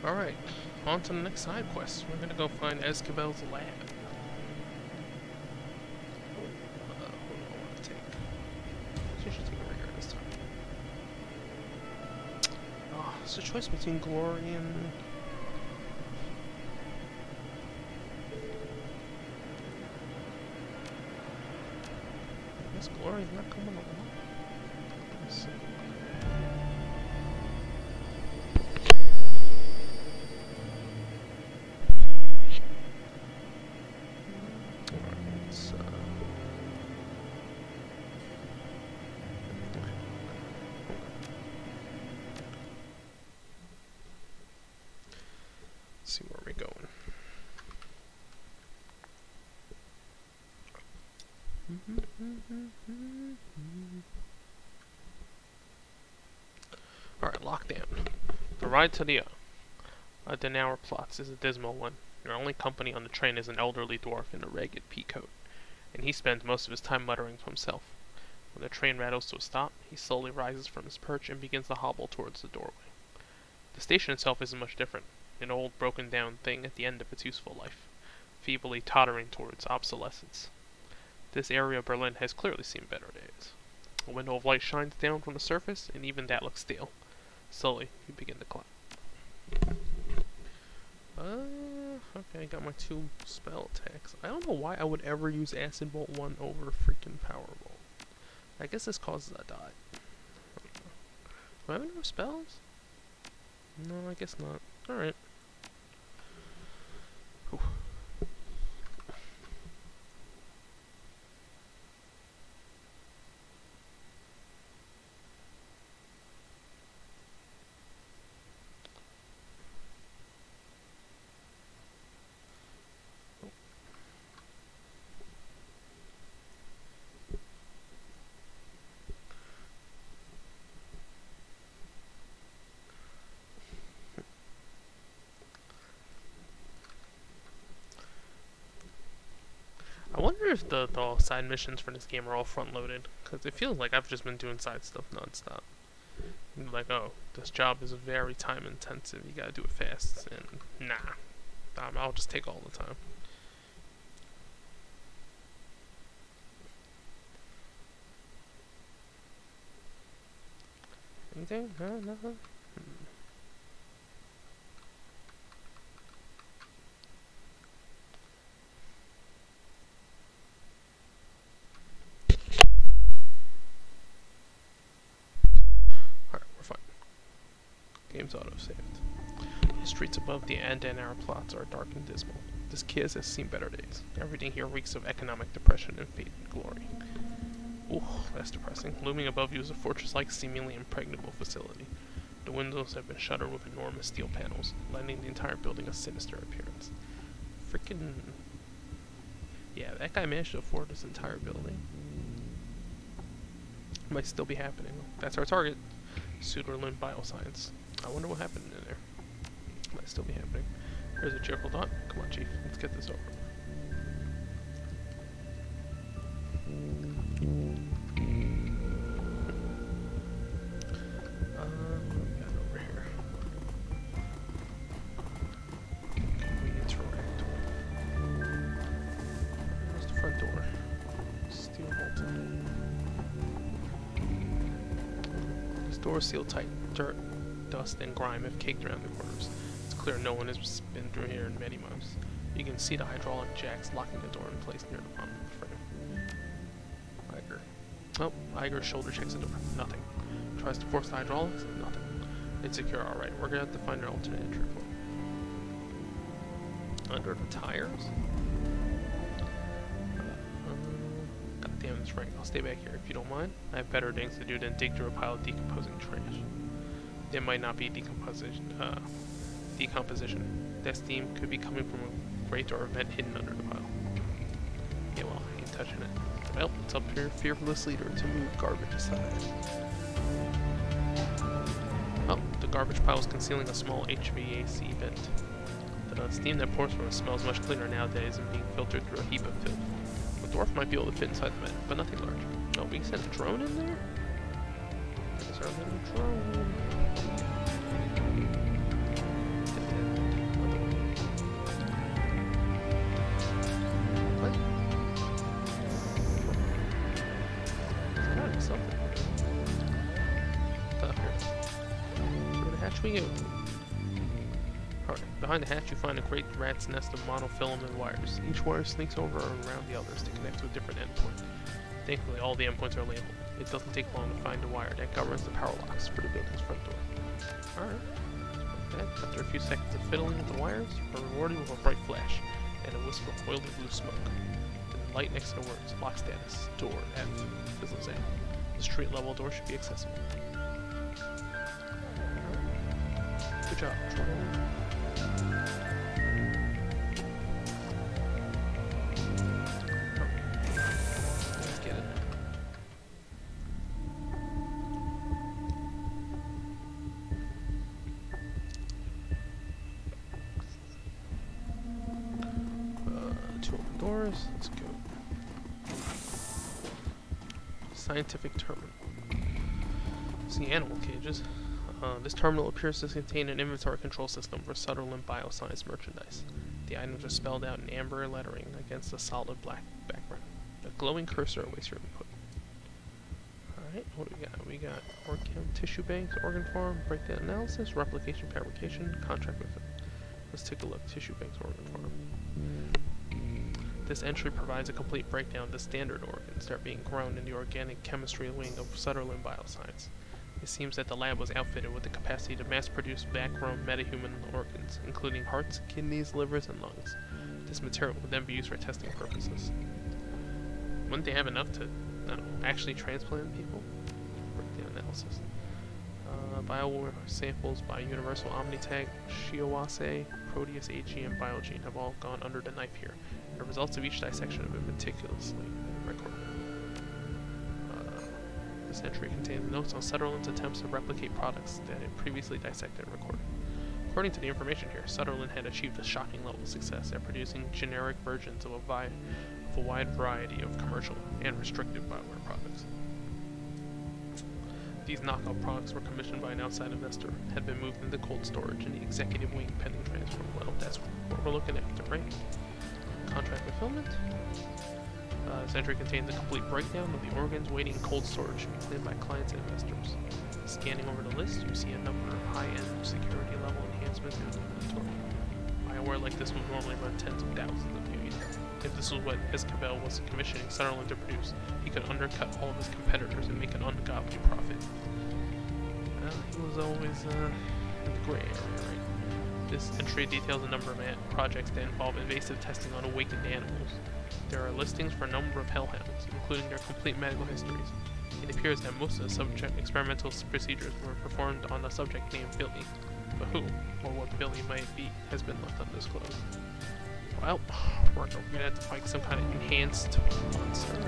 Alright, on to the next side quest. We're gonna go find Escabel's lab. Who do I want to take? I should take a rigger this time. Oh, it's a choice between Glory and... I guess Glory's not coming along. Let's see. See where we're going. Alright, lockdown. The ride to the Denauer plots is a dismal one. Your only company on the train is an elderly dwarf in a ragged peacoat, and he spends most of his time muttering to himself. When the train rattles to a stop, he slowly rises from his perch and begins to hobble towards the doorway. The station itself isn't much different. An old, broken-down thing at the end of its useful life, feebly tottering towards obsolescence. This area of Berlin has clearly seen better days. A window of light shines down from the surface, and even that looks stale. Slowly, you begin to climb. Okay, I got my 2 spell attacks. I don't know why I would ever use Acid Bolt 1 over freaking Power Bolt. I guess this causes a dot. Do I have any more spells? No, I guess not. Alright. I wonder if the side missions for this game are all front-loaded, because it feels like I've just been doing side stuff non-stop. Like, oh, this job is very time-intensive, you gotta do it fast, and nah, I'll just take all the time. Anything? No, nothing? Game's auto-saved. The streets above the Denauer plots are dark and dismal. This Kiz has seen better days. Everything here reeks of economic depression and faded glory. Ooh, that's depressing. Looming above you is a fortress-like, seemingly impregnable facility. The windows have been shuttered with enormous steel panels, lending the entire building a sinister appearance. Freaking... yeah, that guy managed to afford this entire building. Might still be happening. That's our target. Shadowrun Bioscience. I wonder what happened in there. Might still be happening. There's a cheerful dot. Come on, Chief. Let's get this over. What we got over here? Convenience rack. Where's the front door? Steel bolted. This door is sealed tight. Dirt, dust, and grime have caked around the corners. It's clear no one has been through here in many months. You can see the hydraulic jacks locking the door in place near the bottom of the frame. Iger. Oh, Iger shoulder checks the door. Nothing. Tries to force the hydraulics. Nothing. It's secure, alright. We're gonna have to find an alternate entry point. Under the tires? God damn this rank. I'll stay back here if you don't mind. I have better things to do than dig through a pile of decomposing trash. It might not be decomposition. That steam could be coming from a grate or a vent hidden under the pile. Yeah, well, I ain't touching it. Well, it's up to your fearless leader to move garbage aside. Oh, the garbage pile is concealing a small HVAC vent. The steam that pours from it smells much cleaner nowadays and being filtered through a heap of filth. A dwarf might be able to fit inside the vent, but nothing large. Oh, we can send a drone in there? There's our little drone. hatch we go. Alright, behind the hatch you find a great rat's nest of monofilament wires. Each wire sneaks over and around the others to connect to a different endpoint. Thankfully, all the endpoints are labeled. It doesn't take long to find the wire that governs the power locks for the building's front door. Alright, after a few seconds of fiddling with the wires, you are rewarded with a bright flash and a wisp of oily blue smoke. Then the light next to the words, lock status, door, F, fizzles out. The street level door should be accessible. Good job, Troll. Let's go. Scientific terminal. See animal cages. This terminal appears to contain an inventory control system for Shadowrun bioscience merchandise. The items are spelled out in amber lettering against a solid black background. A glowing cursor awaits your input. Alright, what do we got? We got organ tissue banks, organ farm, breakdown analysis, replication, fabrication, contract with it. Let's take a look. Tissue banks, organ farm. This entry provides a complete breakdown of the standard organs that are being grown in the organic chemistry wing of Shadowrun Bioscience. It seems that the lab was outfitted with the capacity to mass-produce back-grown metahuman organs, including hearts, kidneys, livers, and lungs. This material would then be used for testing purposes. Wouldn't they have enough to, actually transplant people? Breakdown analysis. Bio samples by Universal Omnitag, Shiawase, Proteus AG, and Biogene have all gone under the knife here. The results of each dissection have been meticulously recorded. This entry contains notes on Shadowrun's attempts to replicate products that it previously dissected and recorded. According to the information here, Shadowrun had achieved a shocking level of success at producing generic versions of a wide variety of commercial and restricted bioware products. These knockoff products were commissioned by an outside investor, had been moved into cold storage in the executive wing pending transfer. Well, that's what we're looking after, right? Contract fulfillment. This entry contains a complete breakdown of the organs waiting in cold storage to be claimed by clients and investors. Scanning over the list, you see a number of high-end security level enhancements in the inventory. Bioware like this would normally run tens of thousands of units. If this was what Esquivel was commissioning Shadowrun to produce, he could undercut all of his competitors and make an ungodly profit. Well, he was always in the gray area, right? This entry details a number of projects that involve invasive testing on awakened animals. There are listings for a number of hellhounds, including their complete medical histories. It appears that most of the subject experimental procedures were performed on a subject named Billy, but who, or what Billy might be, has been left undisclosed. Well, we're gonna have to fight some kind of enhanced monster.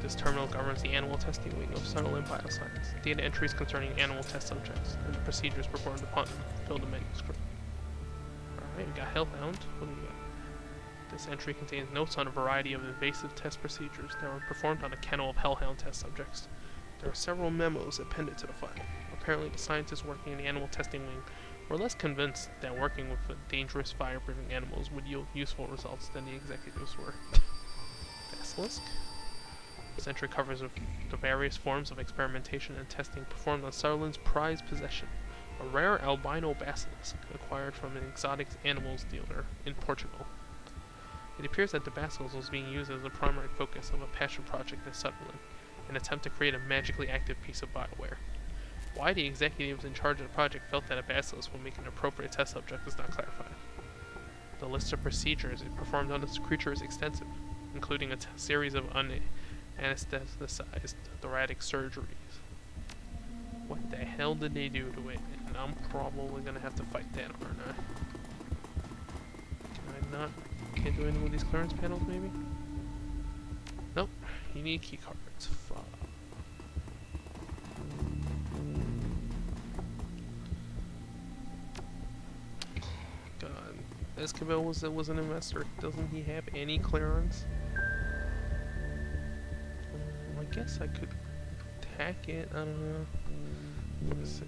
This terminal governs the animal testing wing of Shadowrun Bioscience. Data entries concerning animal test subjects and the procedures performed upon them fill the manuscript. Alright, we got Hellhound. What do we got? This entry contains notes on a variety of invasive test procedures that were performed on a kennel of Hellhound test subjects. There are several memos appended to the file. Apparently, the scientists working in the animal testing wing were less convinced that working with dangerous fire-breathing animals would yield useful results than the executives were. Basilisk. This entry covers the various forms of experimentation and testing performed on Shadowrun's prized possession, a rare albino basilisk acquired from an exotic animals dealer in Portugal. It appears that the basilisk was being used as the primary focus of a passion project at Shadowrun, an attempt to create a magically active piece of bioware. Why the executives in charge of the project felt that a basilisk would make an appropriate test subject is not clarified. The list of procedures it performed on this creature is extensive, including a series of anesthetized thoracic surgeries. What the hell did they do to it? And I'm probably gonna have to fight that, aren't I? Can I not? Can't do anything with these clearance panels, maybe? Nope. You need key cards. Fuck. God. Esquivel was an investor. Doesn't he have any clearance? guess I could tack it. I don't know. Let's see.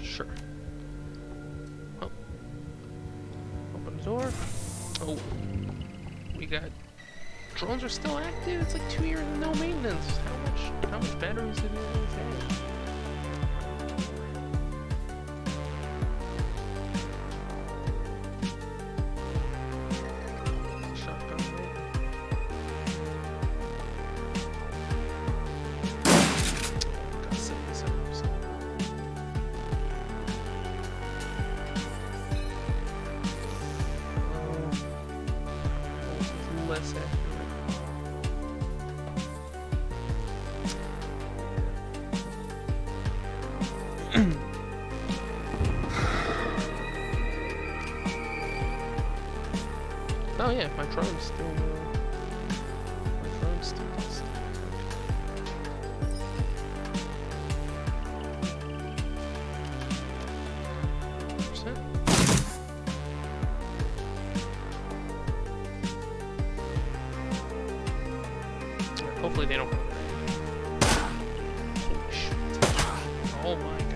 Sure. Oh. Open the door. Oh. We got... Drones are still active? It's like 2 years and no maintenance. How much batteries did it really have? Shotgun, right? Got 77%. Less accurate. Oh yeah, my drone's still does. Hopefully they don't. Holy shit. Oh my god.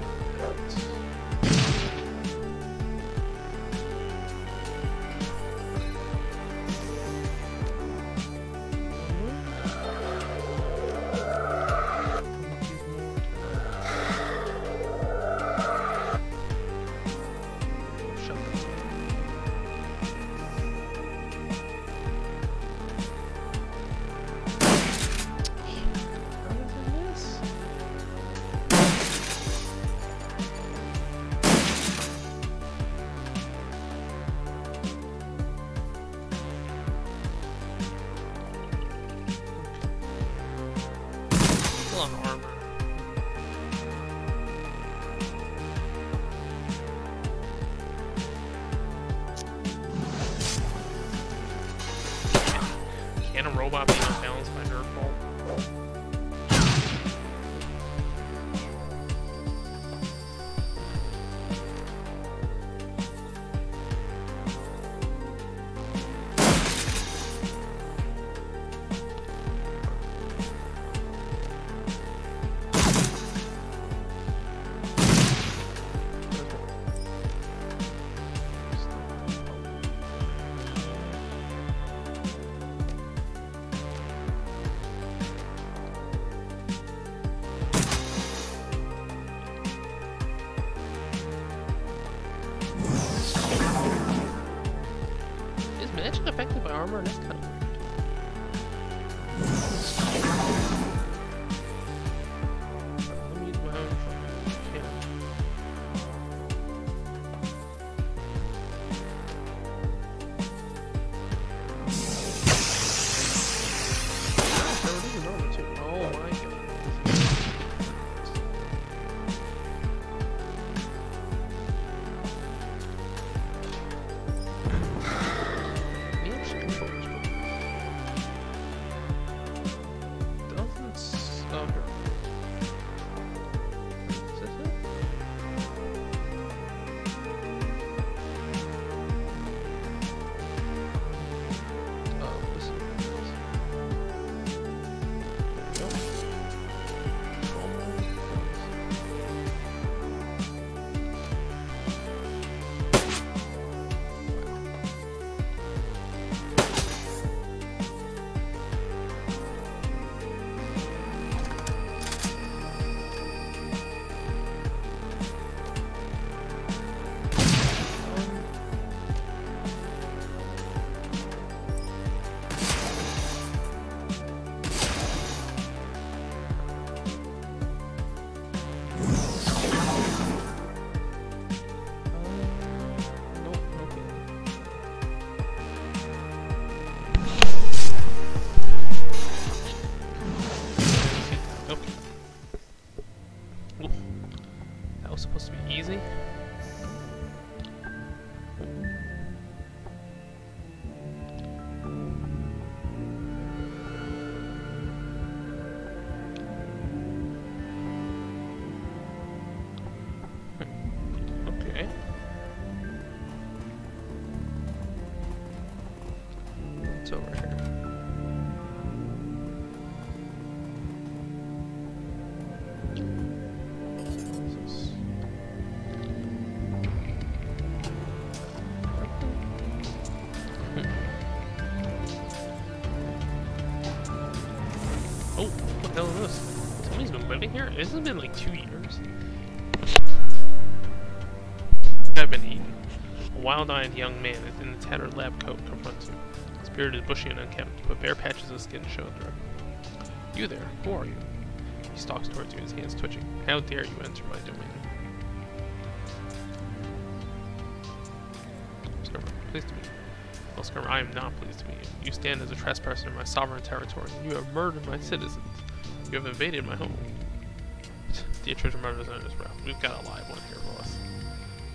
Can a robot be unbalanced by Dragonfall? hell is this? Somebody's been living here? This has been like 2 years. I've been eaten. A wild-eyed young man in a tattered lab coat confronts you. His beard is bushy and unkempt, but bare patches of skin show through. You there? Who are you? He stalks towards you, his hands twitching. How dare you enter my domain? Skirmer, pleased to meet you. Well, Skirmer, I am not pleased to meet you. You stand as a trespasser in my sovereign territory. You have murdered my citizens. You have invaded my home. The attrition murders on his brow. We've got a live one here, boss.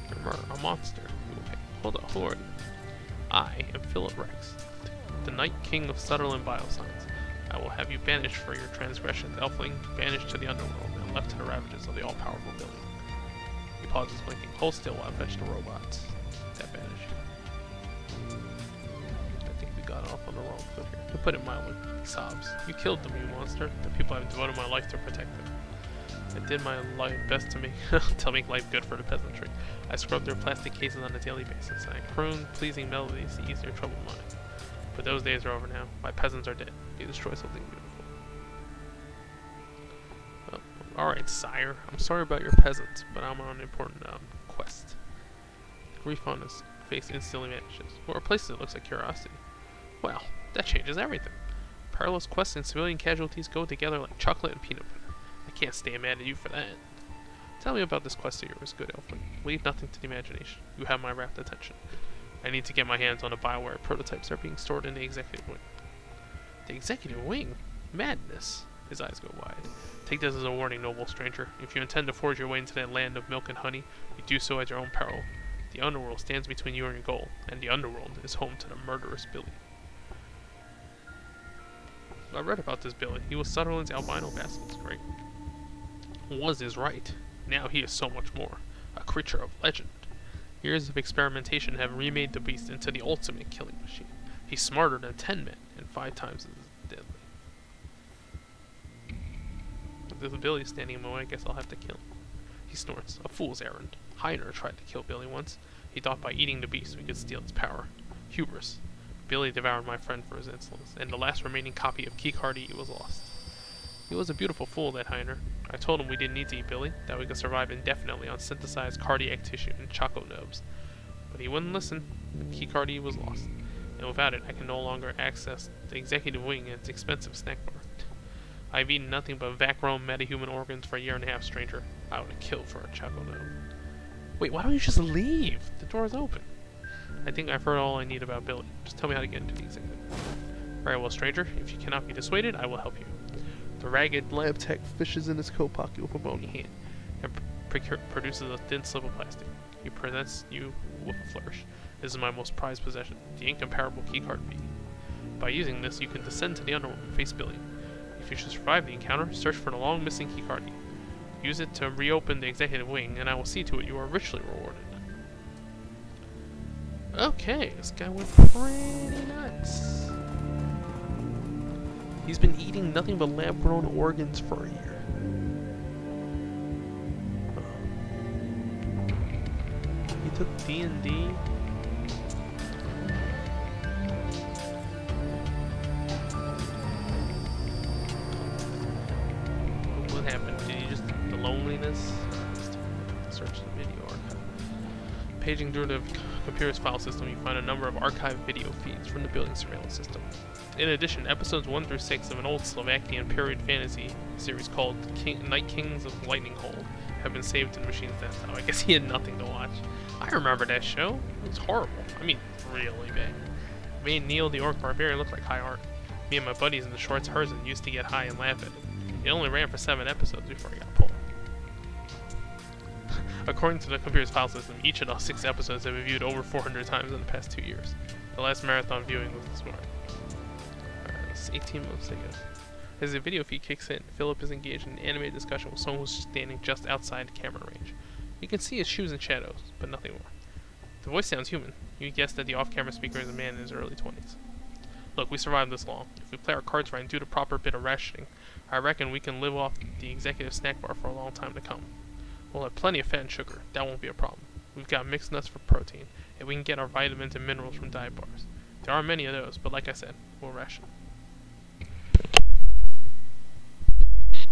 You're a monster. Okay, hold up, who are you? I am Philip Rex, the Night King of Shadowrun Bioscience. I will have you banished for your transgressions, Elfling, banished to the underworld, and left to the ravages of the all-powerful Billy. He pauses, blinking. Hold still while I fetch the robots that banish you. I think we got off on the wrong foot here. To put it mildly, he sobs. You killed them, you monster. The people I've devoted my life to protect them. I did my best to make life good for the peasantry. I scrubbed their plastic cases on a daily basis, and I crooned pleasing melodies to ease their troubled minds. But those days are over now. My peasants are dead. You destroy something beautiful. Well, alright, sire. I'm sorry about your peasants, but I'm on an important quest. The grief on his face instantly vanishes. Or replaces it looks like curiosity. Well, that changes everything. Perilous quests and civilian casualties go together like chocolate and peanut butter. I can't stay mad at you for that. Tell me about this quest of yours, good Elfling. Leave nothing to the imagination. You have my rapt attention. I need to get my hands on the Bioware prototypes that are being stored in the executive wing. The executive wing? Madness. His eyes go wide. Take this as a warning, noble stranger. If you intend to forge your way into that land of milk and honey, you do so at your own peril. The underworld stands between you and your goal, and the underworld is home to the murderous Billy. I read about this Billy. He was Sutherland's albino basilisk, right? Was is right. Now he is so much more. A creature of legend. Years of experimentation have remade the beast into the ultimate killing machine. He's smarter than 10 men, and 5 times as deadly. If there's a Billy standing in my way, I guess I'll have to kill him. He snorts. A fool's errand. Heiner tried to kill Billy once. He thought by eating the beast we could steal its power. Hubris. Billy devoured my friend for his insolence, and the last remaining copy of Keycardy was lost. He was a beautiful fool, that Heiner. I told him we didn't need to eat Billy, that we could survive indefinitely on synthesized cardiac tissue and choco nubs. But he wouldn't listen. The Keycardy was lost, and without it I can no longer access the executive wing and its expensive snack bar. I've eaten nothing but vac-rome metahuman organs for a year and a half, stranger. I would have killed for a choco nub. Wait, why don't you just leave? The door is open. I think I've heard all I need about Billy. Just tell me how to get into the executive. Very well, stranger. If you cannot be dissuaded, I will help you. The ragged lab tech fishes in his coat pocket with a bony hand and produces a thin slip of plastic. He presents you with a flourish. This is my most prized possession, the incomparable keycard V. By using this, you can descend to the underworld and face Billy. If you should survive the encounter, search for the long missing keycard V. Use it to reopen the executive wing, and I will see to it you are richly rewarded. Okay, this guy went pretty nuts. He's been eating nothing but lab-grown organs for a year. He took D&D. What happened? Did he just... the loneliness? Search the video archive. Paging through the computer's file system, you find a number of archived video feeds from the building surveillance system. In addition, episodes 1 through 6 of an old Slovakian period fantasy series called Night Kings of Lightning Hold have been saved to the machine's desktop. I guess he had nothing to watch. I remember that show. It was horrible. I mean, really bad. It made Neil the Orc Barbarian look like high art. Me and my buddies in the shorts Herzen used to get high and laugh at it. It only ran for 7 episodes before it got pulled. According to the computer's file system, each of those 6 episodes have been viewed over 400 times in the past 2 years. The last marathon viewing was this morning. 18 months ago. As the video feed kicks in, Philip is engaged in an animated discussion with someone who's standing just outside camera range. You can see his shoes and shadows, but nothing more. The voice sounds human. You guess that the off-camera speaker is a man in his early 20s. Look, we survived this long. If we play our cards right and do the proper bit of rationing, I reckon we can live off the executive snack bar for a long time to come. We'll have plenty of fat and sugar. That won't be a problem. We've got mixed nuts for protein, and we can get our vitamins and minerals from diet bars. There are many of those, but like I said, we'll ration.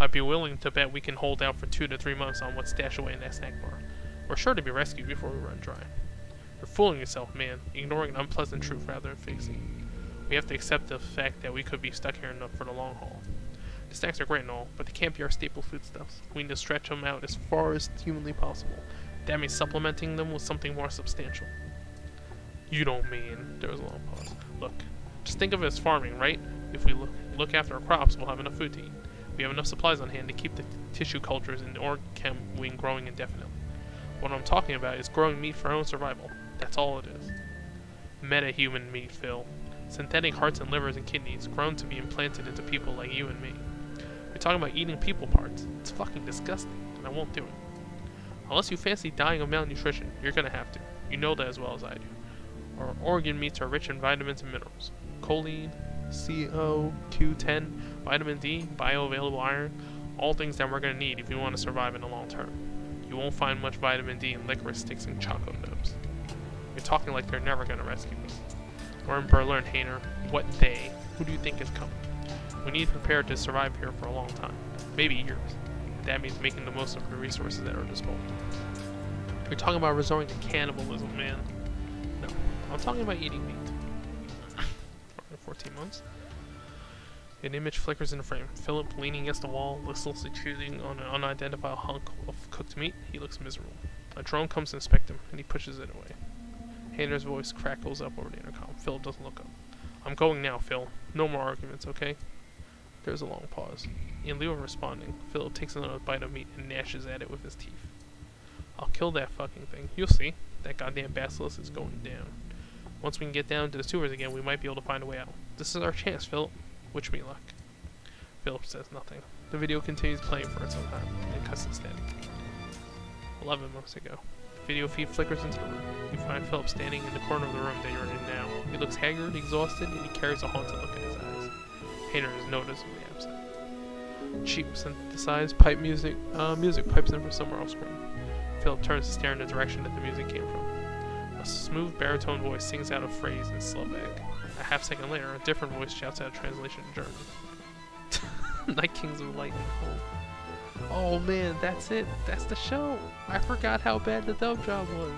I'd be willing to bet we can hold out for 2 to 3 months on what's stashed away in that snack bar. We're sure to be rescued before we run dry. You're fooling yourself, man, ignoring an unpleasant truth rather than facing it. We have to accept the fact that we could be stuck here enough for the long haul. The snacks are great and all, but they can't be our staple foodstuffs. We need to stretch them out as far as humanly possible. That means supplementing them with something more substantial. You don't mean... There was a long pause. Look, just think of it as farming, right? If we look after our crops, we'll have enough food to eat. We have enough supplies on hand to keep the tissue cultures and organ wing growing indefinitely. What I'm talking about is growing meat for our own survival. That's all it is. Meta-human meat, Phil. Synthetic hearts and livers and kidneys, grown to be implanted into people like you and me. You're talking about eating people parts. It's fucking disgusting, and I won't do it. Unless you fancy dying of malnutrition, you're gonna have to. You know that as well as I do. Our organ meats are rich in vitamins and minerals. Choline, CoQ10, vitamin D, bioavailable iron, all things that we're gonna need if we want to survive in the long term. You won't find much vitamin D in licorice sticks and choco nubs. You're talking like they're never gonna rescue me. We're in Berlin, Hainer. What they? Who do you think is coming? We need to prepare to survive here for a long time. Maybe years. That means making the most of the resources at our disposal. You're talking about resorting to cannibalism, man. No, I'm talking about eating meat. 14 months. An image flickers in the frame. Philip leaning against the wall, listlessly chewing on an unidentified hunk of cooked meat. He looks miserable. A drone comes to inspect him, and he pushes it away. Hayner's voice crackles up over the intercom. Philip doesn't look up. I'm going now, Phil. No more arguments, okay? There's a long pause. In lieu of responding, Philip takes another bite of meat and gnashes at it with his teeth. I'll kill that fucking thing. You'll see. That goddamn basilisk is going down. Once we can get down to the sewers again, we might be able to find a way out. This is our chance, Philip. Wish me luck. Philip says nothing. The video continues playing for some time, and cuts to static. 11 months ago. The video feed flickers into the room. You find Philip standing in the corner of the room that you're in now. He looks haggard, exhausted, and he carries a haunted look in his eyes. Hayner is noticeably absent. Cheap, synthesized pipe music. Music pipes in from somewhere off screen. Philip turns to stare in the direction that the music came from. A smooth baritone voice sings out a phrase in Slovak. A half second later, a different voice shouts out a translation in German. Night Kings of Lightning. Oh man, that's it. That's the show. I forgot how bad the dub job was.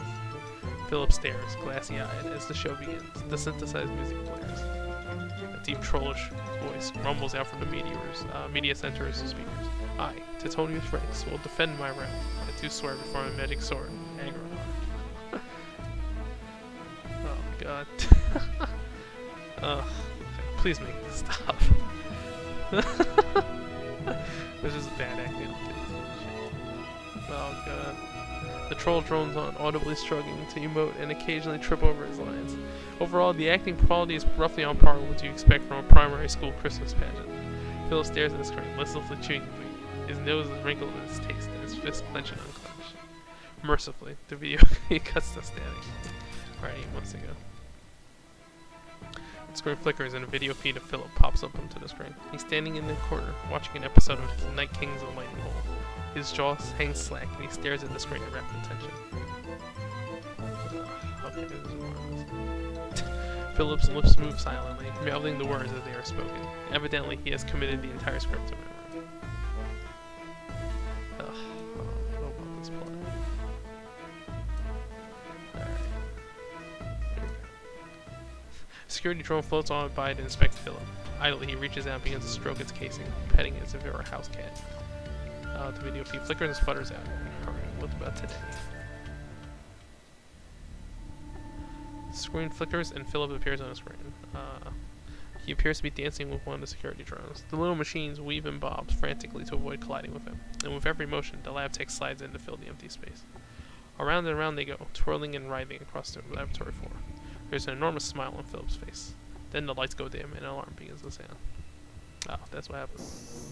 Philip stares, glassy-eyed, as the show begins. The synthesized music plays. A deep trollish voice rumbles out from the media center's speakers. I, Titonius Rex, will defend my realm. I do swear before my magic sword, Agronheart. Oh god. Please make this stop. This is bad acting. Oh god. The troll drones on, audibly struggling to emote and occasionally trip over his lines. Overall, the acting quality is roughly on par with what you expect from a primary school Christmas pageant. Phil stares at the screen, listlessly chewing his meat. His nose is wrinkled in his taste, and his fist clenched and unclenched. Mercifully, the video cuts to static. Right, 8 months ago. The screen flickers and a video feed of Philip pops up onto the screen. He's standing in the corner, watching an episode of Night Kings of Lightning Hole. His jaw hangs slack, and he stares at the screen in rapt attention. Okay, this is more. Philip's lips move silently, mouthing the words as they are spoken. Evidently, he has committed the entire script to memory. I don't know about this plot. Security drone floats on by to inspect Philip. Idly, he reaches out and begins to stroke its casing, petting it as if it were a house cat. The video feed flickers and sputters out. Alright, what about today? The screen flickers and Philip appears on the screen. He appears to be dancing with one of the security drones. The little machines weave and bob frantically to avoid colliding with him, and with every motion, the lab tech slides in to fill the empty space. Around and around they go, twirling and writhing across the laboratory floor. There's an enormous smile on Philip's face. Then the lights go dim and an alarm begins to sound. Oh, that's what happens.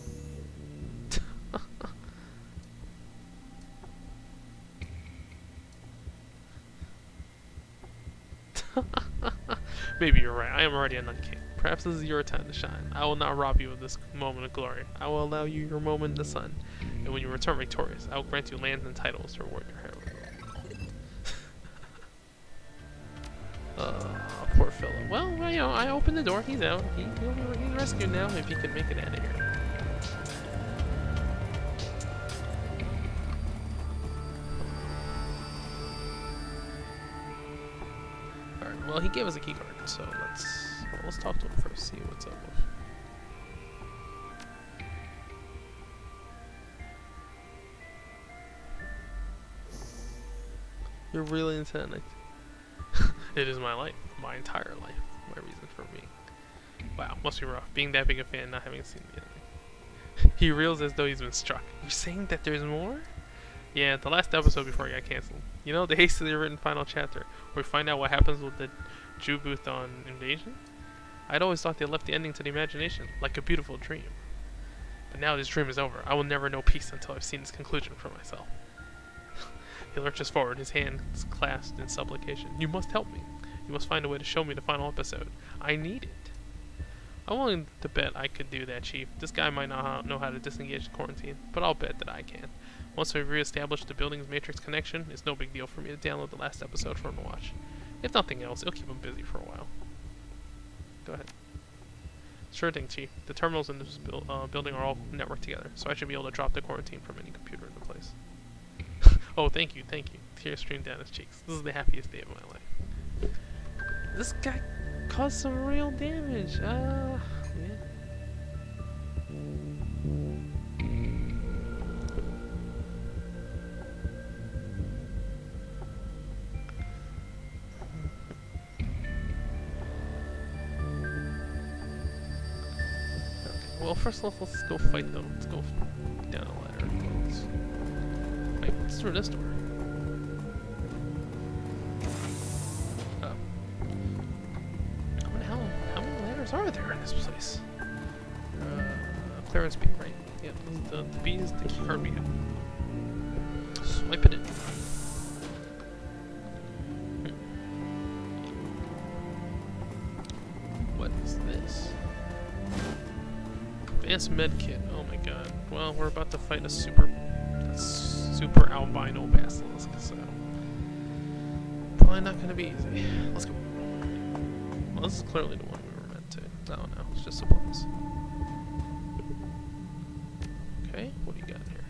Maybe you're right. I am already a Night King. Perhaps this is your time to shine. I will not rob you of this moment of glory. I will allow you your moment in the sun. And when you return victorious, I will grant you lands and titles to reward your heroism. Poor Philip. Well, you know, I opened the door. He's out. He's rescued now if he can make it out of here. Well, he gave us a key card, so let's talk to him first. See what's up. You're really into that. It is my life, my entire life, my reason for being. Wow, must be rough. Being that big a fan, not having seen the ending. He reels as though he's been struck. You're saying that there's more? Yeah, the last episode before it got cancelled. You know, the hastily written final chapter, where we find out what happens with the Jew booth on Invasion? I'd always thought they left the ending to the imagination, like a beautiful dream. But now this dream is over. I will never know peace until I've seen its conclusion for myself. He lurches forward, his hands clasped in supplication. You must help me. You must find a way to show me the final episode. I need it. I'm willing to bet I could do that, Chief. This guy might not know how to disengage the quarantine, but I'll bet that I can. Once we re-establish the building's matrix connection, it's no big deal for me to download the last episode for him to watch. If nothing else, it'll keep him busy for a while. Go ahead. Sure thing, Chief. The terminals in this building are all networked together, so I should be able to drop the quarantine from any computer in the place. Oh, thank you, thank you. Tears streamed down his cheeks. This is the happiest day of my life. This guy caused some real damage. Yeah. Well, first let's go fight them. Let's go down a ladder. Wait, what's through this door? Oh. How many ladders are there in this place? Clearance B, right? Yeah, the B is the key card we have. Swipe it in. What is this? Advanced med kit. Oh my god. Well, we're about to fight a super albino basilisk, so probably not gonna be easy. Let's go. Well, this is clearly the one we were meant to. Oh no, it's just supplies. Okay, what do you got here?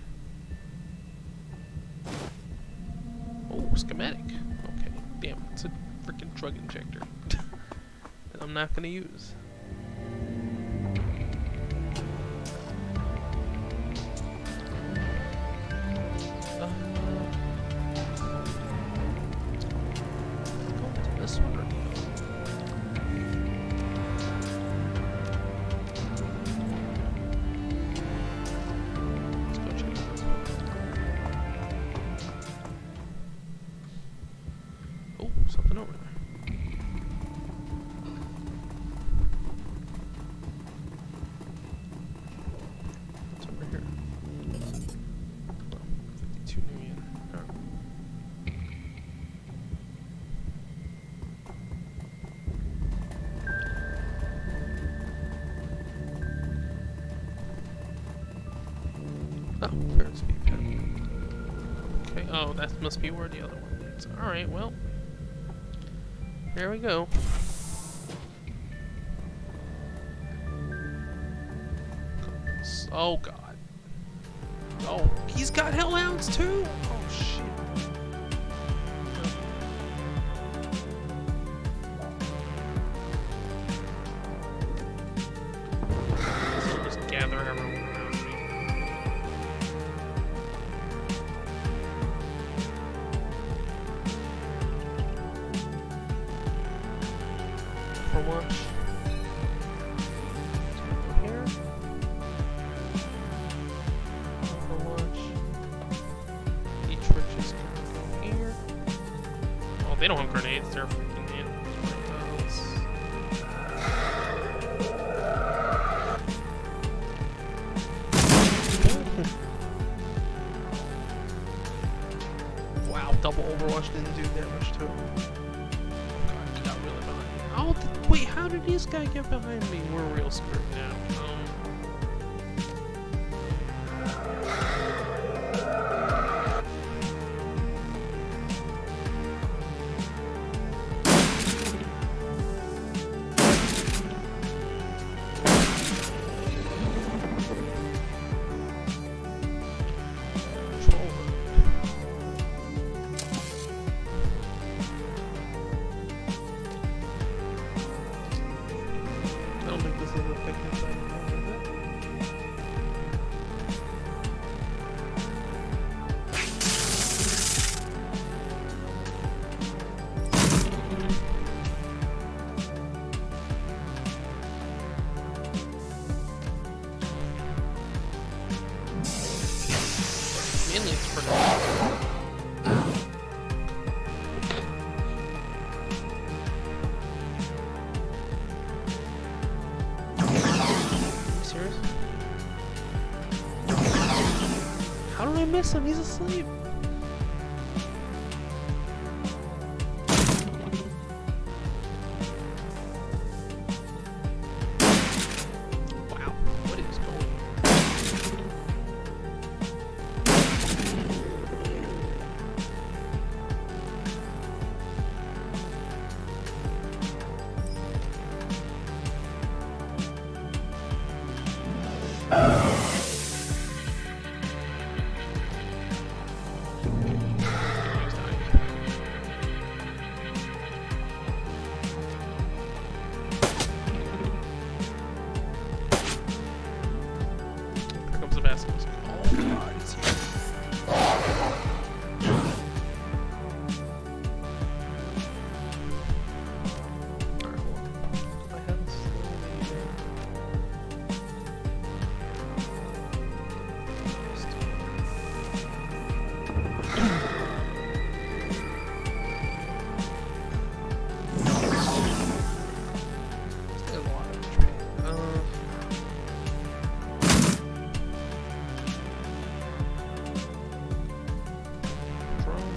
Oh, schematic. Okay, damn, it's a freaking drug injector that I'm not gonna use. Something over there. What's over here? Oh, 52 new yen. Alright. Oh, parents be pen. Okay, oh, that must be where the other one leads. Alright, well. There we go. Oh god. Oh, he's got hellhounds too? Oh shit. So just gather everyone around me. For lunch. Here. For lunch. Each rich is gonna go here. Oh, they don't have grenades, they're freaking in. Wow, double Overwatch didn't do that much to him. Oh, wait, how did this guy get behind me? We're real screwed now. I miss him? He's asleep. Wow, what is going on? Here comes the basilisk. Oh god, it's here. Alright, well, my head's There's a lot of tree. Drone.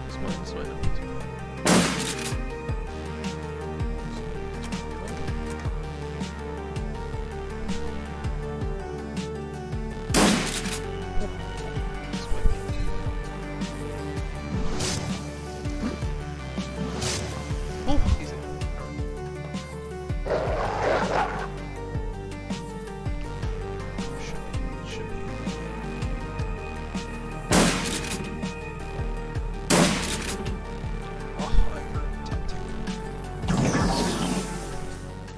This way. Oh, easy. Should be. Oh, I heard tempting.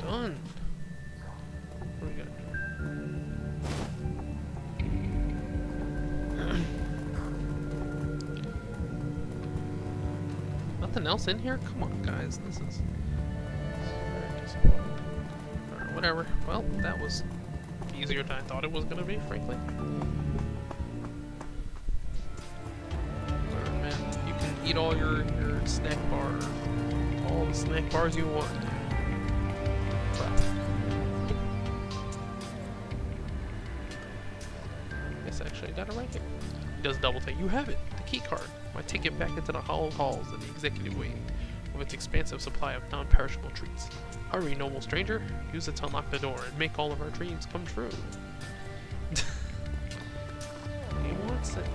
Done. What do we got? Nothing else in here? Come on, guys. This is very disappointing. Alright, whatever. Well, that was easier than I thought it was gonna be, frankly. Alright, man. You can eat all your snack bars. All the snack bars you want. But yes, actually, I got it right here. He does double take. You have it. The key card. My ticket back into the hollow halls of the executive wing with its expansive supply of non-perishable treats. Hurry, noble stranger. Use it to unlock the door and make all of our dreams come true. He wants it.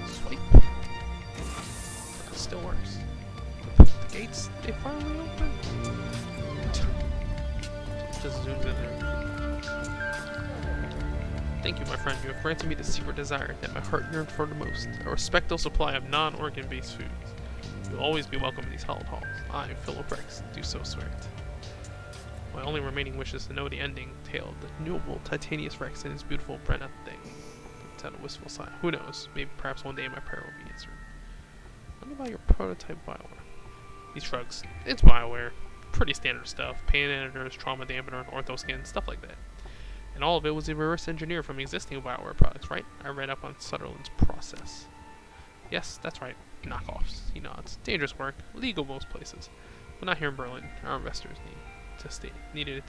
Swipe. That still works. The gates, they finally open. Just zooms in there. Thank you, my friend. You have granted me the secret desire that my heart yearned for the most. A respectable supply of non-organ-based foods. You'll always be welcome in these hallowed halls. I, Philip Rex, do so swear it. My only remaining wish is to know the ending tale of the noble Titanius Rex and his beautiful Brenna thing. It's at a wistful sigh. Who knows? Maybe perhaps one day my prayer will be answered. What about your prototype Bioware? He shrugs. It's Bioware. Pretty standard stuff. Pain editors, trauma dampener, orthoskin, stuff like that. And all of it was a reverse engineer from existing Bioware products, right? I read up on Sutherland's process. Yes, that's right. Knockoffs. He nods. Dangerous work. Legal most places. But not here in Berlin. Our investors needed it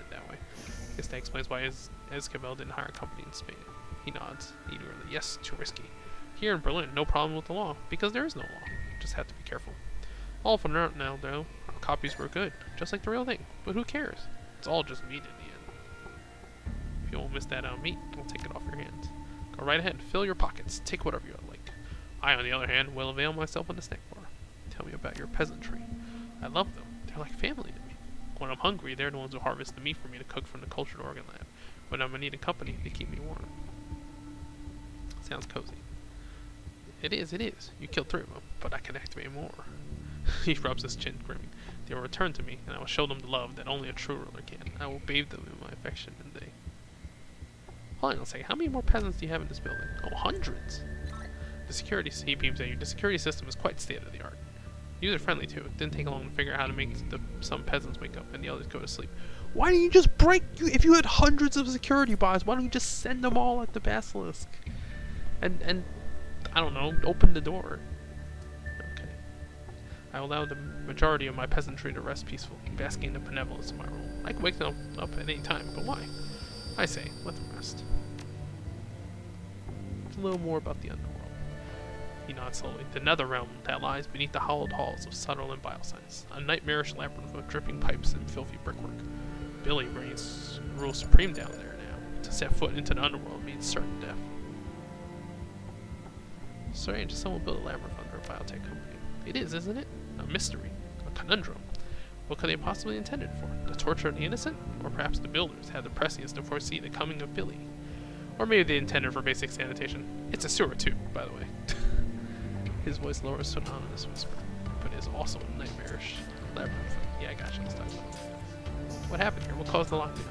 that way. I guess that explains why Esquivel didn't hire a company in Spain. He nods. Eagerly. Yes, too risky. Here in Berlin, no problem with the law. Because there is no law. Just have to be careful. All for now, though. Our copies were good. Just like the real thing. But who cares? It's all just meat in the end. If you won't miss that meat, we'll take it off your hands. Go right ahead, fill your pockets, take whatever you like. I, on the other hand, will avail myself of the snack bar. Tell me about your peasantry. I love them. They're like family to me. When I'm hungry, they're the ones who harvest the meat for me to cook from the cultured organ lab. When I'm in need of company, they keep me warm. Sounds cozy. It is. You killed 3 of them, but I can activate more. He rubs his chin, grinning. They will return to me, and I will show them the love that only a true ruler can. I will bathe them in my affection, and they... Hold on a second, how many more peasants do you have in this building? Oh, hundreds! The security, he beams at you. The security system is quite state-of-the-art. User-friendly, too. It didn't take long to figure out how to make some peasants wake up and the others go to sleep. Why don't you just break... If you had hundreds of security bars, why don't you just send them all at the basilisk? And I don't know, open the door. Okay. I allow the majority of my peasantry to rest peacefully, basking in the benevolence of my rule. I can wake them up at any time, but why? I say, let them rest. A little more about the underworld. He nods slowly. The nether realm that lies beneath the hollowed halls of subtle and bioscience. A nightmarish labyrinth of dripping pipes and filthy brickwork. Billy rules supreme down there now. To set foot into the underworld means certain death. Strange that someone built a labyrinth under a biotech company. It is, isn't it? A mystery. A conundrum. What could they possibly intend it for? The torture of the innocent? Or perhaps the builders had the prescience to foresee the coming of Billy? Or maybe they intended for basic sanitation. It's a sewer too, by the way. His voice lowers to an ominous whisper, but it is also a nightmarish labyrinth. Yeah, I gotcha. Let's talk about it. What happened here? What caused the lockdown?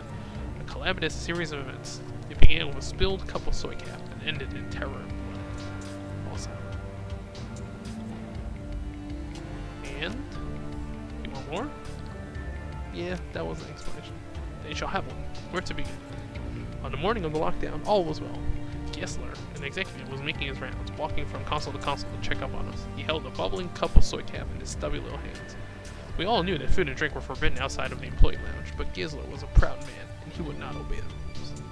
A calamitous series of events. It began with a spilled cup of soy cap and ended in terror and blood. All silent. And? You want more? Yeah, that was an explanation. Then you shall have one. Where to begin? On the morning of the lockdown, all was well. Gessler, an executive, was making his rounds, walking from console to console to check up on us. He held a bubbling cup of soy cap in his stubby little hands. We all knew that food and drink were forbidden outside of the employee lounge, but Gessler was a proud man, and he would not obey the rules.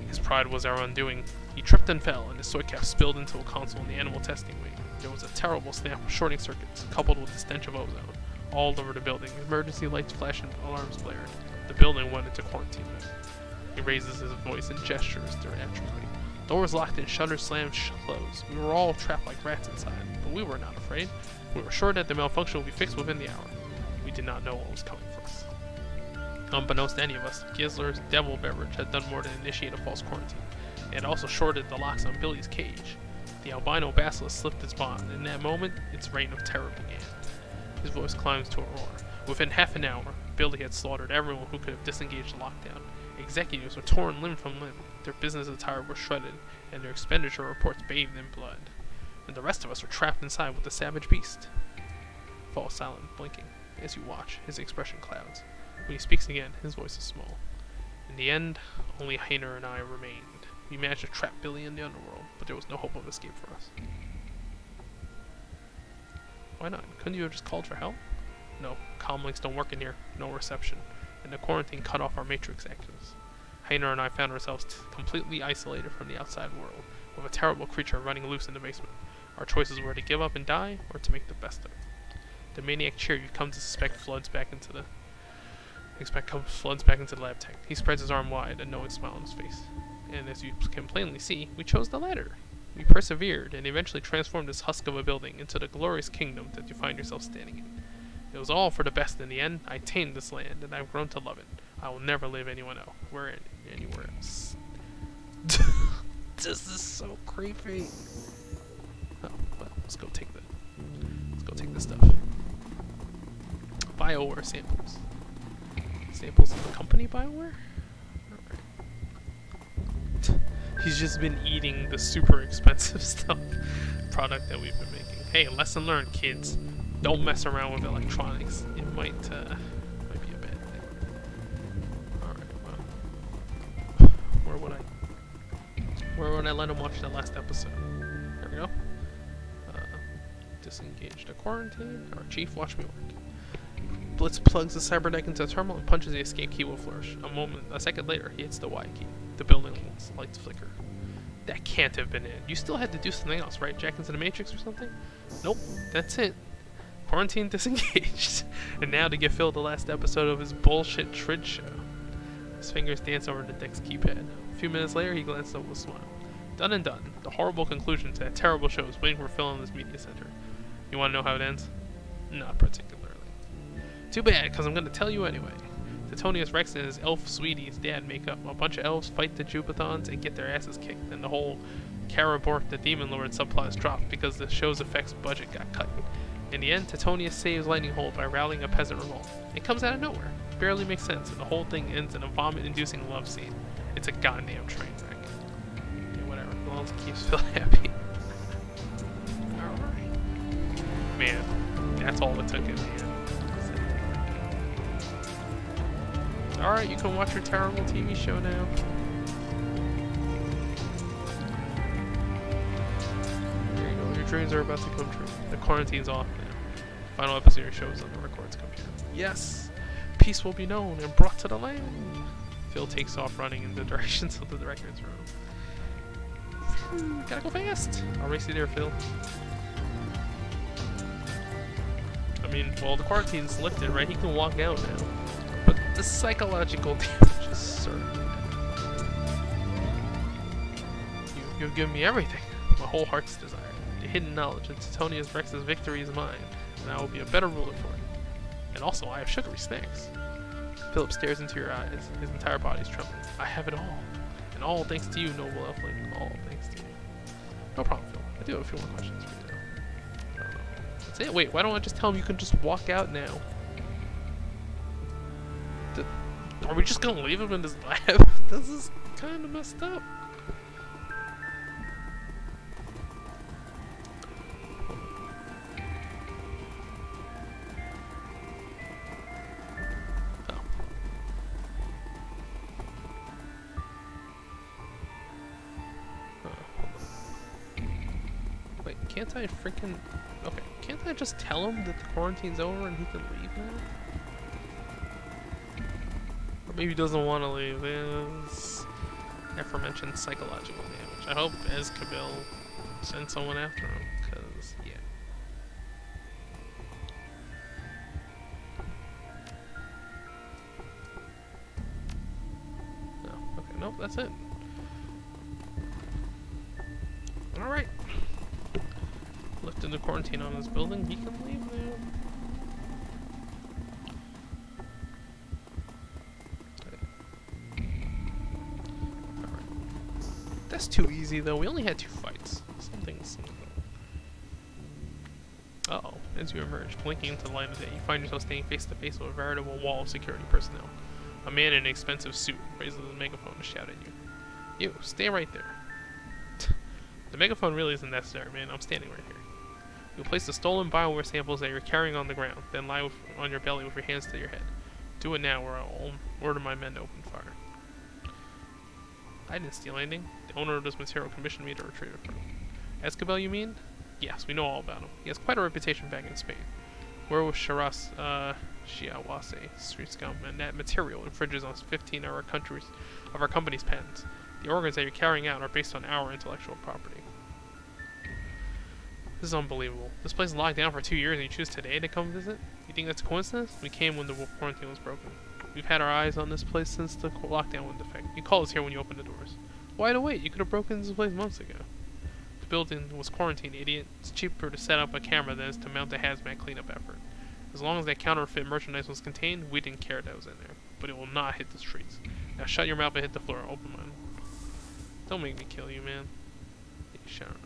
His pride was our undoing. He tripped and fell, and his soy cap spilled into a console in the animal testing wing. There was a terrible snap of shorting circuits, coupled with the stench of ozone. All over the building, emergency lights flashed and alarms blared. The building went into quarantine mode. He raises his voice and gestures theatrically. Doors locked and shutters slammed closed. We were all trapped like rats inside, but we were not afraid. We were sure that the malfunction would be fixed within the hour. We did not know what was coming for us. Unbeknownst to any of us, Gessler's devil beverage had done more than initiate a false quarantine. It had also shorted the locks on Billy's cage. The albino basilisk slipped its bond, and in that moment, its reign of terror began. His voice climbs to a roar. Within half an hour, Billy had slaughtered everyone who could have disengaged the lockdown. Executives were torn limb from limb, their business attire was shredded, and their expenditure reports bathed in blood. And the rest of us were trapped inside with the savage beast. Falls silent, blinking. As you watch, his expression clouds. When he speaks again, his voice is small. In the end, only Hainer and I remained. We managed to trap Billy in the underworld, but there was no hope of escape for us. Why not? Couldn't you have just called for help? No, comlinks don't work in here. No reception. And the quarantine cut off our matrix access. Hainer and I found ourselves completely isolated from the outside world, with a terrible creature running loose in the basement. Our choices were to give up and die, or to make the best of it. The maniac cheer you come to suspect floods back into the lab tech. He spreads his arm wide, a knowing smile on his face. And as you can plainly see, we chose the latter. We persevered, and eventually transformed this husk of a building into the glorious kingdom that you find yourself standing in. It was all for the best in the end. I tamed this land, and I've grown to love it. I will never live anywhere else. This is so creepy. Oh, well, let's go take the stuff. BioWare samples. Samples of the company BioWare? Alright. He's just been eating the super expensive product that we've been making. Hey, lesson learned, kids. Don't mess around with electronics. It might be a bad thing. Alright, well. Where would I let him watch that last episode? There we go. Disengage the quarantine. Our chief, watch me work. Blitz plugs the cybernetic into the terminal and punches the escape key with a flourish. A second later, he hits the Y key. The building lights flicker. That can't have been it. You still had to do something else, right? Jack into the Matrix or something? Nope, that's it. Quarantine disengaged. And now to get Phil the last episode of his bullshit Trid show. His fingers dance over the deck's keypad. A few minutes later, he glanced up with a smile. Done and done. The horrible conclusion to that terrible show is waiting for Phil in this media center. You want to know how it ends? Not particularly. Too bad, because I'm going to tell you anyway. Titonius Rex and his elf sweetie's dad make up. A bunch of elves fight the Jubathons and get their asses kicked, and the whole Karabork the Demon Lord subplot is dropped because the show's effects budget got cut. In the end, Titonius saves Lightning Hold by rallying a peasant revolt. It comes out of nowhere. It barely makes sense, and the whole thing ends in a vomit-inducing love scene. It's a goddamn train wreck. Yeah, whatever. As long as it keeps Phil happy. Alright. Man, that's all it took in the end. Alright, you can watch your terrible TV show now. There you go, your dreams are about to come true. The quarantine's off now. Final episode shows on the records computer. Yes! Peace will be known and brought to the land! Phil takes off running in the directions of the director's room. Gotta go fast! I'll race you there, Phil. I mean, well, the quarantine's lifted, right? He can walk out now. But the psychological damage is certain. You've given me everything. My whole heart's desire. The hidden knowledge that Titonius Rex's victory is mine, and I will be a better ruler for it. And also, I have sugary snacks. Philip stares into your eyes. His entire body is trembling. I have it all. And all thanks to you, noble elfling. All thanks to you. No problem, Phil. I do have a few more questions for you, though. I don't know. That's it. Wait, why don't I just tell him you can just walk out now? Are we just gonna leave him in his lab? This is kind of messed up. Wait, can't I freaking... Okay, can't I just tell him that the quarantine's over and he can leave now? Or maybe he doesn't want to leave. It's aforementioned psychological damage. I hope Ezkabil sends someone after him, because, yeah. No, okay, nope, that's it. Alright. Lifted the quarantine on his building, he can leave now. Alright. That's too easy though, we only had 2 fights. Something's... Uh-oh. As you emerge, blinking into the light of day, you find yourself standing face to face with a veritable wall of security personnel. A man in an expensive suit raises a megaphone to shout at you. You, stay right there. The megaphone really isn't necessary, man. I'm standing right here. You'll place the stolen bioware samples that you're carrying on the ground, then lie on your belly with your hands to your head. Do it now, or I'll order my men to open fire. I didn't steal anything. The owner of this material commissioned me to retrieve it from him. Ezkabil, you mean? Yes, we know all about him. He has quite a reputation back in Spain. Where was Shiawase street scum, and that material infringes on 15 of our company's patents. The organs that you're carrying out are based on our intellectual property. This is unbelievable. This place is locked down for 2 years and you choose today to come visit? You think that's a coincidence? We came when the quarantine was broken. We've had our eyes on this place since the lockdown went into effect. You called us here when you opened the doors. Why to wait? You could have broken this place months ago. The building was quarantined, idiot. It's cheaper to set up a camera than it is to mount a hazmat cleanup effort. As long as that counterfeit merchandise was contained, we didn't care that it was in there. But it will not hit the streets. Now shut your mouth and hit the floor. Open mine. Don't make me kill you, man. Yeah, shut up.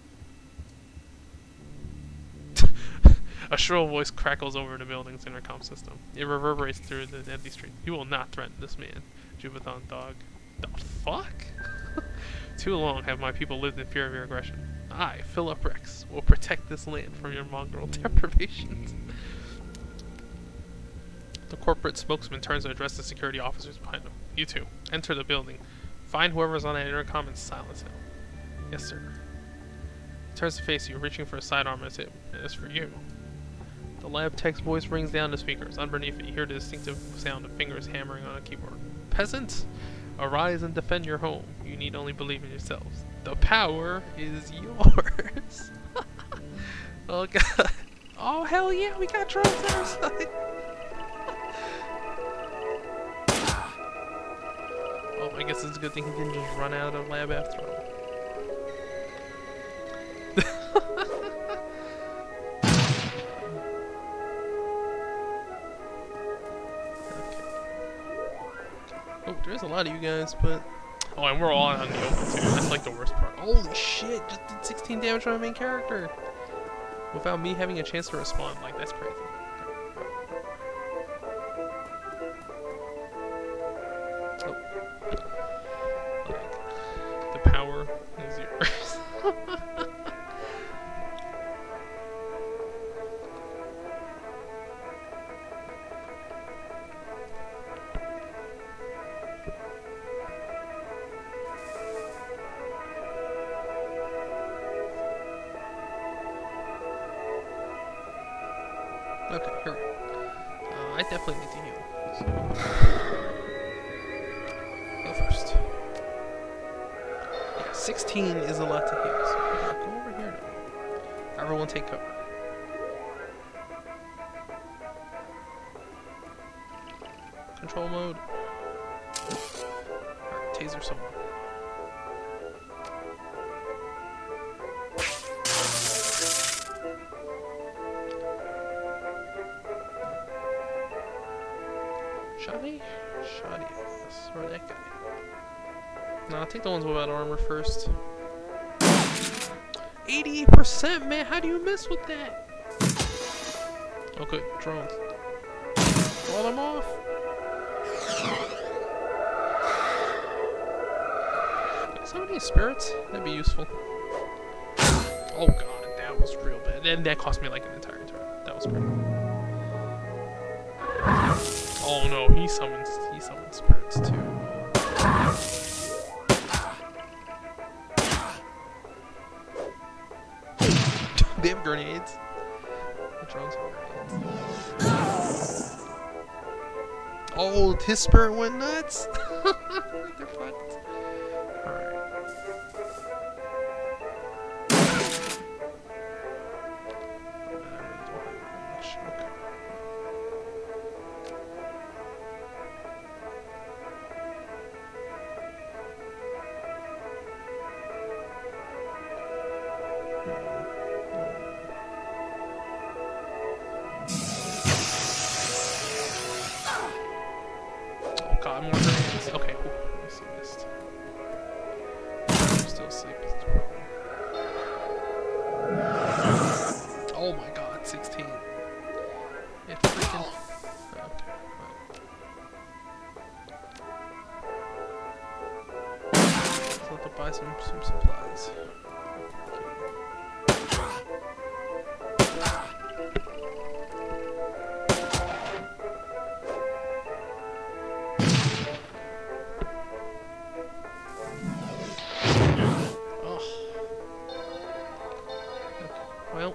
A shrill voice crackles over the building's intercom system. It reverberates through the empty street. You will not threaten this man, Jubathon dog. The fuck? Too long have my people lived in fear of your aggression. I, Philip Rex, will protect this land from your mongrel deprivations. The corporate spokesman turns to address the security officers behind him. You two, enter the building. Find whoever's on that intercom and silence him. Yes, sir. He turns to face you, reaching for a sidearm as it is for you. The lab tech's voice rings down the speakers. Underneath it, you hear the distinctive sound of fingers hammering on a keyboard. Peasants, arise and defend your home. You need only believe in yourselves. The power is yours. Oh god. Oh hell yeah, we got drones on our side. Well, I guess it's a good thing he didn't just run out of the lab after all. Oh, there's a lot of you guys, but... Oh, and we're all on the open too. That's like the worst part. Holy shit, just did 16 damage on my main character. Without me having a chance to respond. Like, that's crazy. Oh. Like, the power is yours. Okay, here we go. I definitely need to heal. So. Heal first. Yeah, 16 is a lot to heal, so go over here now. Everyone take cover. Control mode. Alright, taser someone. Shoddy? Shoddy, I guess. Or that guy. No, I'll take the ones without armor first. 88%, man! How do you miss with that? Oh, good. Drones. Wall them off. Some of these spirits? That'd be useful. Oh god, that was real bad. And that cost me like an entire turn. That was great. Oh no, he summons spirits too. They have grenades. The drones have grenades. Oh, his spirit went nuts. They're fucked. Alright. God, more grenades. Okay, ooh, I missed. I'm still asleep. Oh my god, 16. It freaking... Okay, fine. So I'll have to buy some supplies. Well,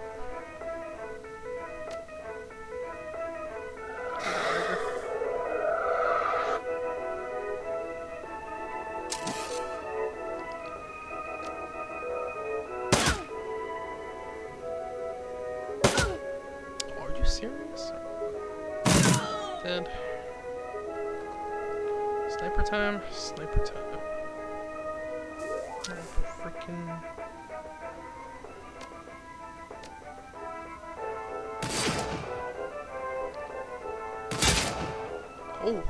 are you serious? Dead. Sniper time. Sniper time. Sniper freaking. Oh.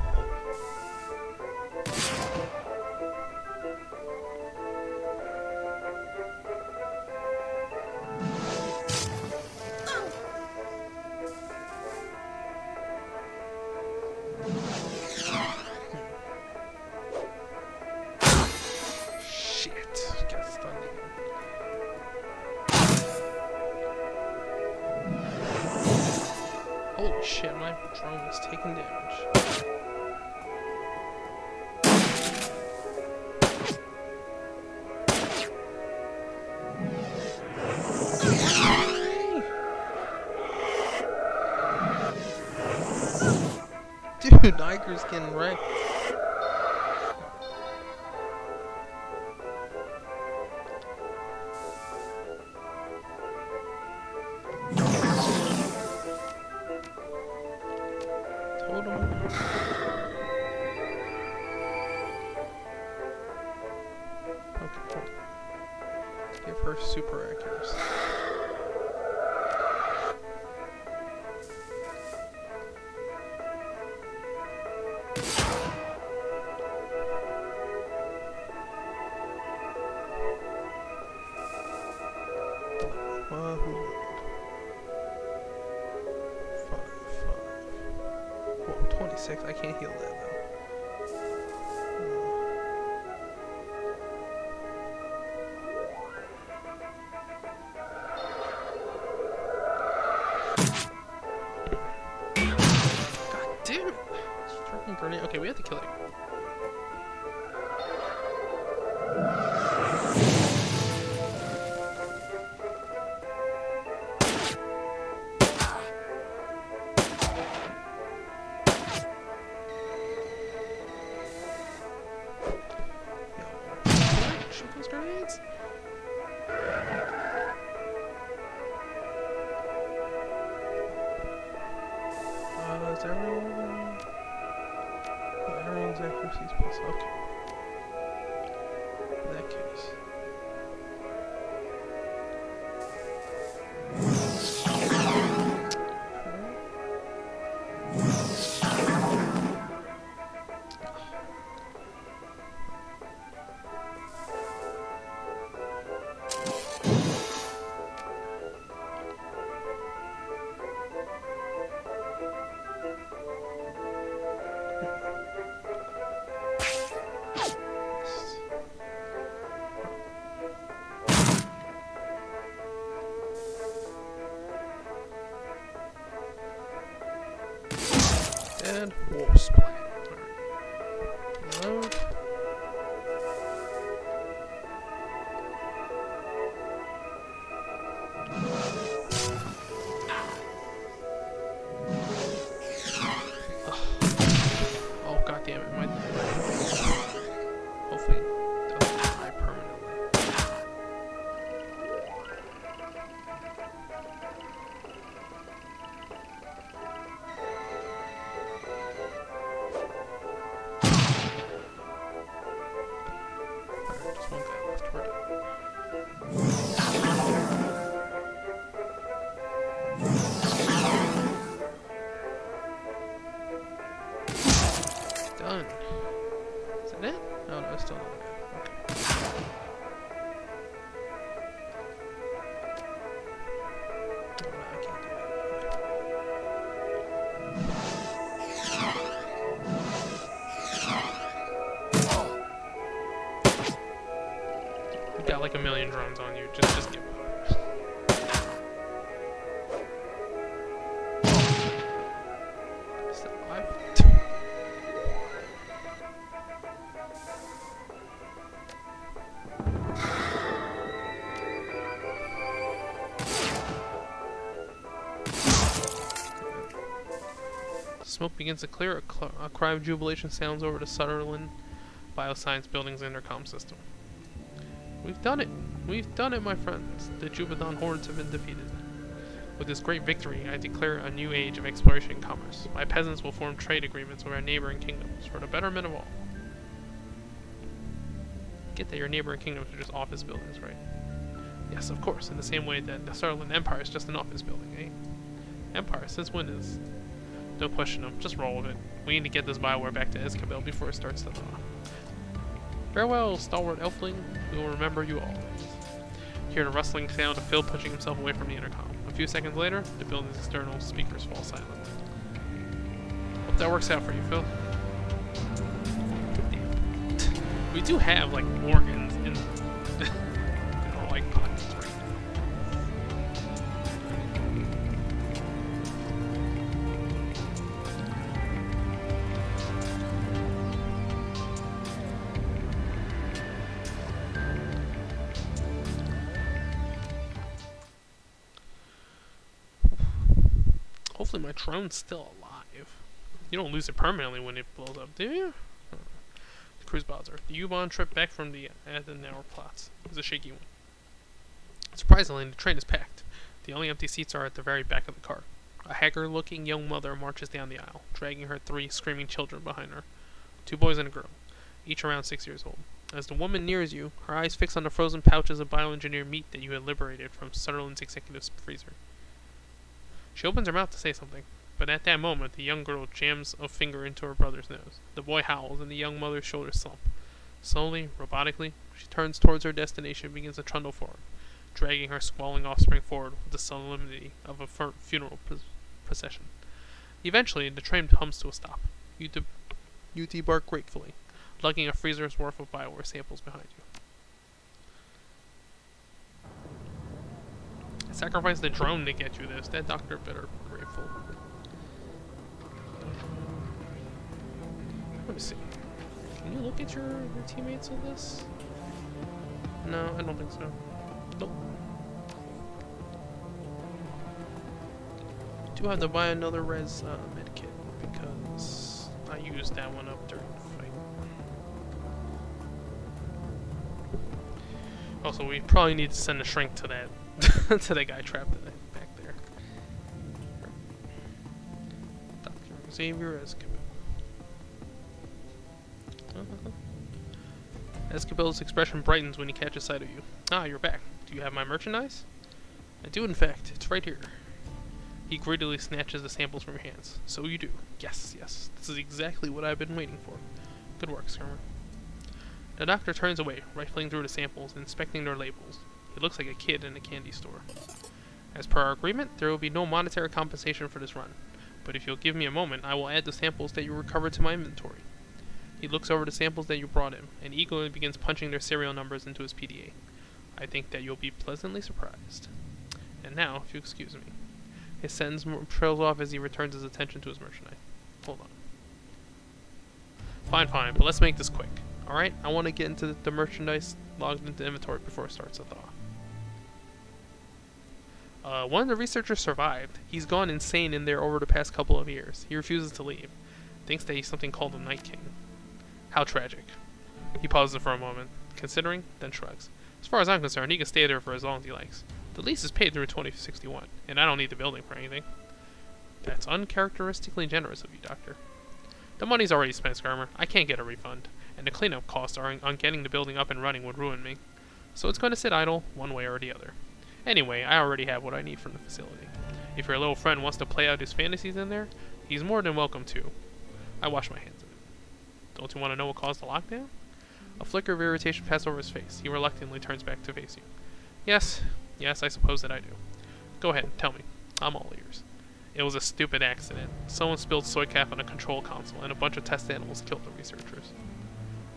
Shit. Got stunned again. Holy shit, my drone is taking damage. Dude, Niger's getting wrecked. Totem. Okay, hold on. Give her super accuracy. Wahoo. 5. Whoa, 26. I can't heal that though. God damn it! This freaking grenade. Okay, we have to kill it. everyone? Everyone's accuracy is plus. Okay. In that case. And wolf splat. Alright. Load. Oh god damn it, my hopefully it doesn't die permanently. Just one guy left. Where'd he go? Done. Is that it? Oh no, it's still not good. Okay. Oh, no, I can't do that. You got like a million drones on you. Just give up. Still alive? Smoke begins to clear. A cry of jubilation sounds over the Shadowrun Bioscience Building's intercom system. We've done it! We've done it, my friends! The Jubathon hordes have been defeated. With this great victory, I declare a new age of exploration and commerce. My peasants will form trade agreements with our neighboring kingdoms for the betterment of all. Get that your neighboring kingdoms are just office buildings, right? Yes, of course, in the same way that the Shadowrun Empire is just an office building, eh? Empire, since when is... Don't question them, just roll with it. We need to get this Bioware back to Escabel before it starts to thaw. Farewell, stalwart elfling. We will remember you always. Hear the rustling sound of Phil pushing himself away from the intercom. A few seconds later, the building's external speakers fall silent. Hope that works out for you, Phil. Damn. We do have, like, organs in our, like, pockets right now. Hopefully my drone's still alive. You don't lose it permanently when it blows up, do you? The cruise bowser. The U-Bahn trip back from the Adenauer Platz was a shaky one. Surprisingly, the train is packed. The only empty seats are at the very back of the car. A haggard-looking young mother marches down the aisle, dragging her 3 screaming children behind her. 2 boys and a girl, each around 6 years old. As the woman nears you, her eyes fix on the frozen pouches of bioengineered meat that you had liberated from Sutherland's executive's freezer. She opens her mouth to say something, but at that moment, the young girl jams a finger into her brother's nose. The boy howls, and the young mother's shoulders slump. Slowly, robotically, she turns towards her destination and begins to trundle forward, dragging her squalling offspring forward with the solemnity of a funeral procession. Eventually, the train comes to a stop. You debark gratefully, lugging a freezer's worth of Bioware samples behind you. Sacrifice the drone to get you this. That doctor better be grateful. Let me see. Can you look at your teammates on this? No, I don't think so. Nope. Do have to buy another res medkit because I used that one up during the fight. Also, we probably need to send a shrink to that to that guy trapped back there. Doctors. Xavier Esquivel. Esquivel's expression brightens when he catches sight of you. Ah, you're back. Do you have my merchandise? I do, in fact. It's right here. He greedily snatches the samples from your hands. So you do. Yes, yes. This is exactly what I've been waiting for. Good work, Skirmer. The doctor turns away, rifling through the samples and inspecting their labels. He looks like a kid in a candy store. As per our agreement, there will be no monetary compensation for this run. But if you'll give me a moment, I will add the samples that you recovered to my inventory. He looks over the samples that you brought him, and eagerly begins punching their serial numbers into his PDA. I think that you'll be pleasantly surprised. And now, if you excuse me. His sentence trails off as he returns his attention to his merchandise. Hold on. Fine, fine, but let's make this quick. Alright? I want to get into the merchandise logged into inventory before it starts to thaw. One of the researchers survived. He's gone insane in there over the past couple of years. He refuses to leave. Thinks that he's something called the Night King. How tragic. He pauses for a moment, considering, then shrugs. As far as I'm concerned, he can stay there for as long as he likes. The lease is paid through 2061, and I don't need the building for anything. That's uncharacteristically generous of you, Doctor. The money's already spent, Skirmer. I can't get a refund, and the cleanup costs on getting the building up and running would ruin me. So it's going to sit idle, one way or the other. Anyway, I already have what I need from the facility. If your little friend wants to play out his fantasies in there, he's more than welcome to. I wash my hands of it. Don't you want to know what caused the lockdown? A flicker of irritation passed over his face. He reluctantly turns back to face you. Yes, I suppose that I do. Go ahead, tell me. I'm all ears. It was a stupid accident. Someone spilled soy cap on a control console, and a bunch of test animals killed the researchers.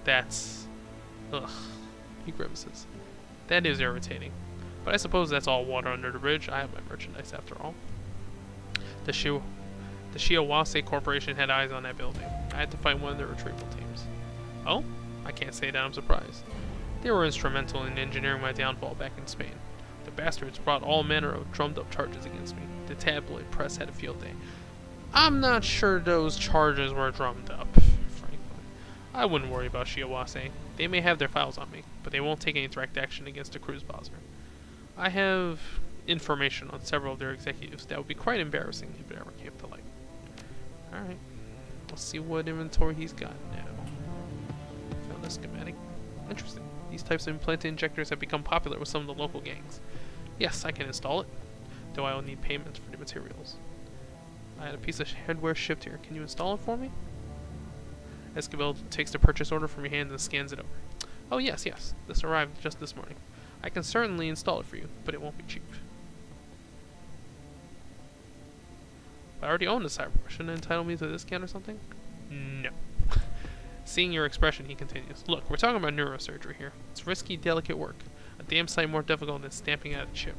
That's... ugh. He grimaces. That is irritating. But I suppose that's all water under the bridge. I have my merchandise after all. The Shiawase Corporation had eyes on that building. I had to fight one of their retrieval teams. Oh? I can't say that I'm surprised. They were instrumental in engineering my downfall back in Spain. The bastards brought all manner of drummed-up charges against me. The tabloid press had a field day. I'm not sure those charges were drummed up, frankly. I wouldn't worry about Shiawase. They may have their files on me, but they won't take any direct action against the cruise bozzer. I have information on several of their executives that would be quite embarrassing if it ever came to light. Alright. Let's see what inventory he's got now. Found a schematic. Interesting. These types of implanted injectors have become popular with some of the local gangs. Yes, I can install it, though I will need payments for the materials. I had a piece of hardware shipped here. Can you install it for me? Esquivel takes the purchase order from your hand and scans it over. Oh yes, this arrived just this morning. I can certainly install it for you, but it won't be cheap. I already own the cyber. Shouldn't it entitle me to a discount or something? No. Seeing your expression, he continues. Look, we're talking about neurosurgery here. It's risky, delicate work. A damn sight more difficult than stamping out a chip.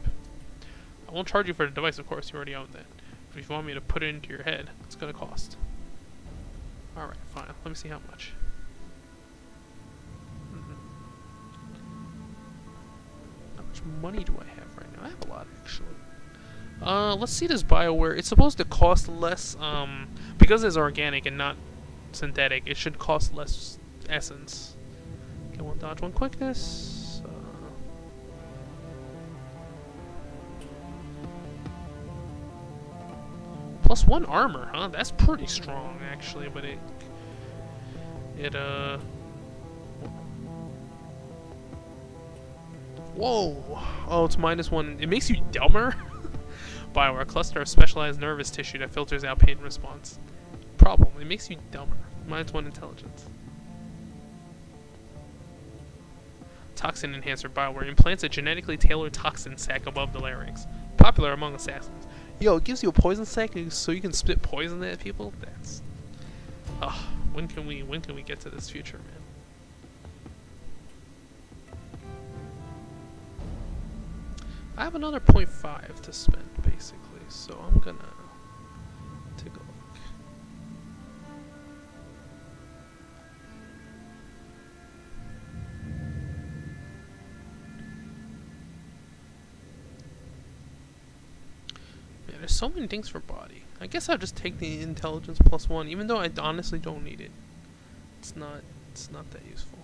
I won't charge you for the device, of course. You already own that. But if you want me to put it into your head, it's going to cost. Alright, fine. Let me see how much. How much money do I have right now? I have a lot, actually. Let's see this BioWare. It's supposed to cost less, because it's organic and not synthetic, it should cost less essence. Okay, one dodge, one quickness. Plus one armor, huh? That's pretty strong, actually, but whoa! Oh, it's -1. It makes you dumber? BioWare, a cluster of specialized nervous tissue that filters out pain response. Problem, it makes you dumber. -1 intelligence. Toxin enhancer BioWare implants a genetically tailored toxin sac above the larynx. Popular among assassins. Yo, it gives you a poison sac so you can spit poison at people? That's... oh, when can we get to this future, man? I have another 0.5 to spend, basically, so I'm gonna take a look. Yeah, there's so many things for body. I guess I'll just take the intelligence +1, even though I honestly don't need it. It's not that useful.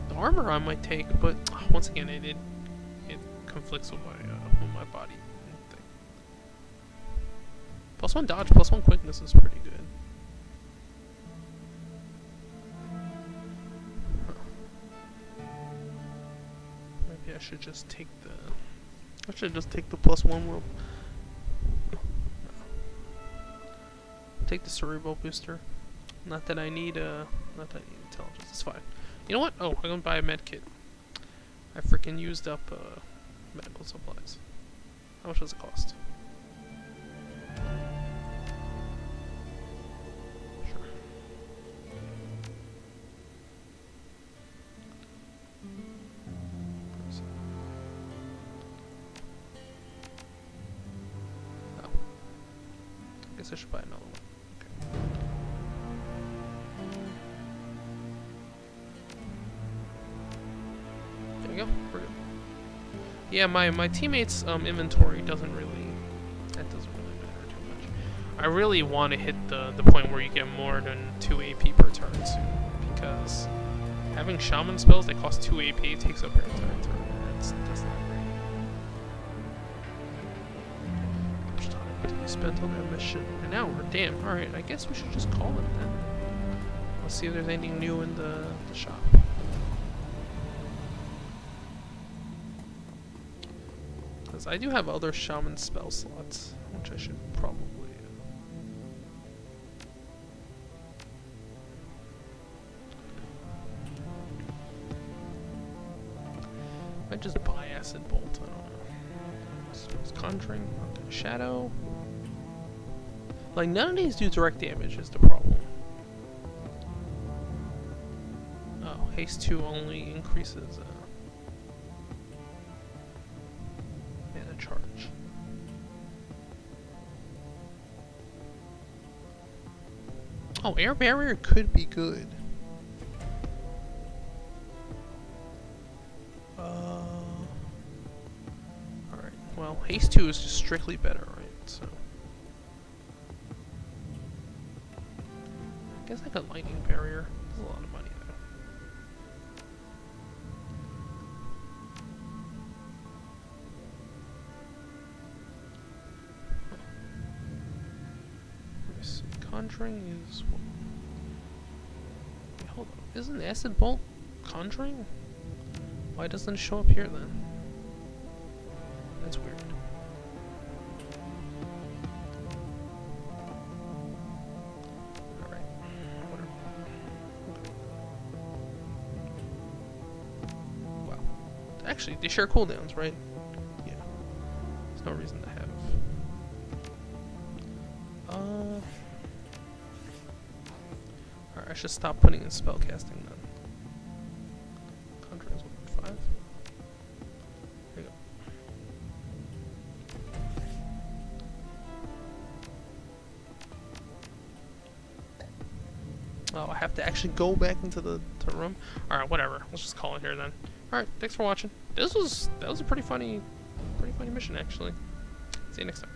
The armor I might take, but once again, it conflicts with my body thing. +1 dodge, +1 quickness is pretty good. Huh. Maybe I should just take the... I should just take the +1 world. Take the cerebral booster. Not that I need intelligence. It's fine. You know what? Oh, I'm gonna buy a med kit. I freaking used up medical supplies. How much does it cost? Sure. Oh. I guess I should buy another one. There we go. We're good. Yeah, my teammates' inventory doesn't really matter too much. I really want to hit the point where you get more than 2 AP per turn soon, because having shaman spells that cost 2 AP takes up your entire turn. That's not great. How much time did we spend on that mission? An hour. Damn. All right. I guess we should just call it then. Let's see if there's anything new in the shop. I do have other shaman spell slots, which I should probably... I just buy Acid Bolt, I don't know. Spells Conjuring, okay. Shadow... Like, none of these do direct damage is the problem. Oh, Haste 2 only increases... charge. Oh, air barrier could be good. Alright, well, haste 2 is just strictly better, right? So I guess I got lightning barrier. There's a lot of money there. Conjuring is... Wait, hold on. Isn't Acid Bolt Conjuring? Why doesn't it show up here then? That's weird. Alright. Whatever. Wow. Actually, they share cooldowns, right? Yeah. There's no reason to have... I should stop putting in spellcasting then. Conjuring's 1.5. There you go. Oh, I have to actually go back into the room? Alright, whatever. Let's just call it here then. Alright, thanks for watching. That was a pretty funny mission actually. See you next time.